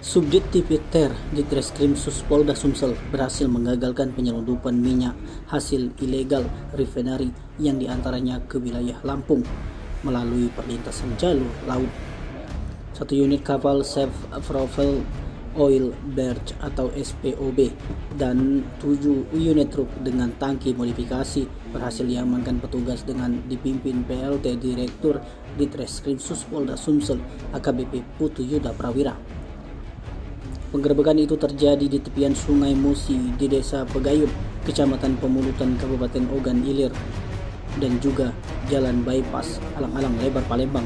Subdit Tipiter di Treskrim Polda Sumsel berhasil menggagalkan penyelundupan minyak hasil ilegal refinery yang diantaranya ke wilayah Lampung melalui perlintasan jalur laut. Satu unit kapal Safe Profile Oil Barge atau SPOB dan 7 unit truk dengan tangki modifikasi berhasil diamankan petugas dengan dipimpin PLT Direktur di Treskrim Polda Sumsel AKBP Putu Yuda Prawira. Penggerebekan itu terjadi di tepian Sungai Musi di Desa Pegayun, Kecamatan Pemulutan, Kabupaten Ogan Ilir, dan juga Jalan Bypass Alang-Alang Lebar Palembang.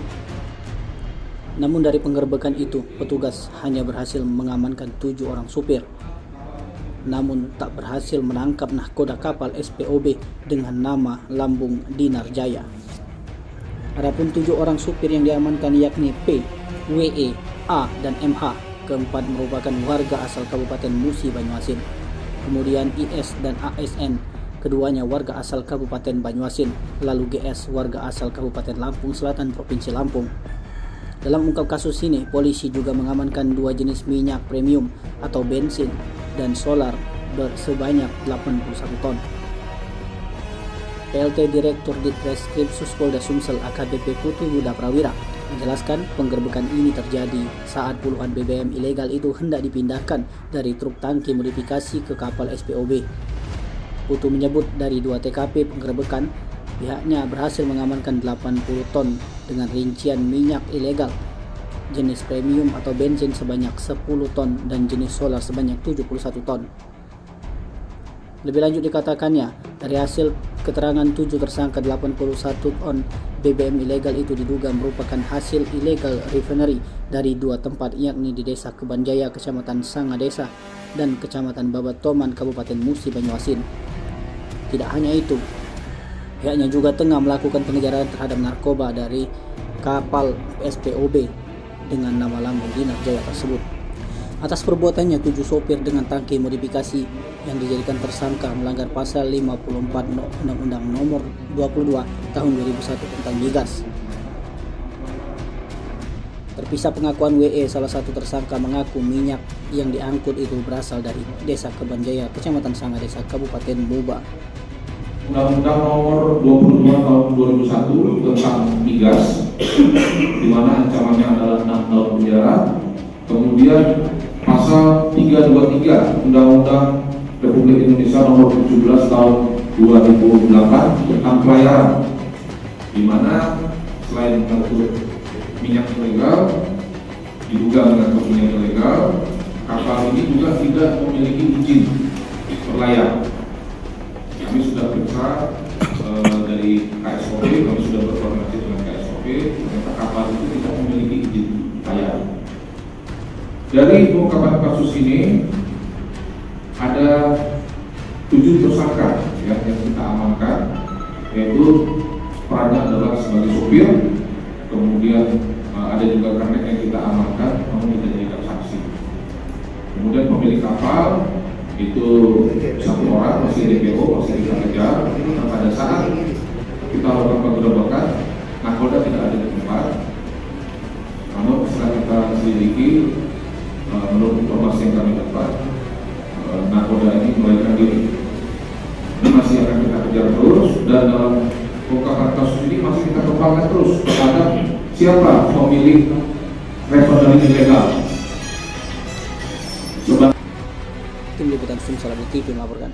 Namun dari penggerebekan itu, petugas hanya berhasil mengamankan 7 orang supir, namun tak berhasil menangkap nahkoda kapal SPOB dengan nama Lambung Dinar Jaya. Adapun 7 orang supir yang diamankan yakni P, WE, A, dan MH. Keempat merupakan warga asal Kabupaten Musi Banyuasin. Kemudian IS dan ASN, keduanya warga asal Kabupaten Banyuasin. Lalu GS, warga asal Kabupaten Lampung Selatan, Provinsi Lampung. Dalam ungkap kasus ini, polisi juga mengamankan 2 jenis minyak premium atau bensin dan solar sebanyak 81 ton. PLT Direktur di Treskrim Polda Sumsel AKBP Putu Yuda Prawira menjelaskan penggerebekan ini terjadi saat puluhan BBM ilegal itu hendak dipindahkan dari truk tangki modifikasi ke kapal SPOB. Putu menyebut dari 2 TKP penggerebekan, pihaknya berhasil mengamankan 80 ton dengan rincian minyak ilegal jenis premium atau bensin sebanyak 10 ton dan jenis solar sebanyak 71 ton. Lebih lanjut dikatakannya, dari hasil keterangan 7 tersangka 81 ton BBM ilegal itu diduga merupakan hasil ilegal refinery dari 2 tempat, yakni di Desa Kebanjaya, Kecamatan Sangadesa, dan Kecamatan Babatoman, Kabupaten Musi Banyuasin. Tidak hanya itu, pihaknya juga tengah melakukan pengejaran terhadap narkoba dari kapal SPOB dengan nama Lambung Dinar Jaya tersebut. Atas perbuatannya, 7 sopir dengan tangki modifikasi yang dijadikan tersangka melanggar pasal 54 Undang-Undang Nomor 22 Tahun 2001 tentang migas. Terpisah pengakuan WE, salah satu tersangka mengaku minyak yang diangkut itu berasal dari Desa Kebanjaya, Kecamatan Sangadesa, Kabupaten Muba. Undang-Undang Nomor 22 Tahun 2001 tentang migas, di mana ancamannya adalah 6 tahun penjara. Kemudian Pasal 323 Undang-Undang Republik Indonesia Nomor 17 Tahun 2008 tentang pelayaran, di mana selain mengangkut minyak ilegal, diduga mengangkut minyak ilegal, kapal ini juga tidak memiliki izin berlayar. Kami sudah periksa dari KSOP, kami sudah berkoordinasi dengan KSOP, ternyata kapal itu tidak memiliki izin berlayar. Dari pengungkapan kasus ini ada 7 tersangka yang kita amankan, yaitu perannya adalah sebagai sopir, kemudian ada juga kernet yang kita amankan, namun kita jadikan saksi. Kemudian pemilik kapal itu 1 orang masih DPO, masih kita kejar. Nah, pada saat kita lakukan penggerebekan, nakoda tidak ada di tempat. Namun setelah kita selidiki, menurut informasi yang kami dapat, nakoda ini melarikan diri. Ini masih akan kita kejar terus, dan dalam pengungkapan kasus ini masih kita kembangkan terus terhadap siapa pemilik refinery ilegal. Tim Liputan Sumsel TV melaporkan.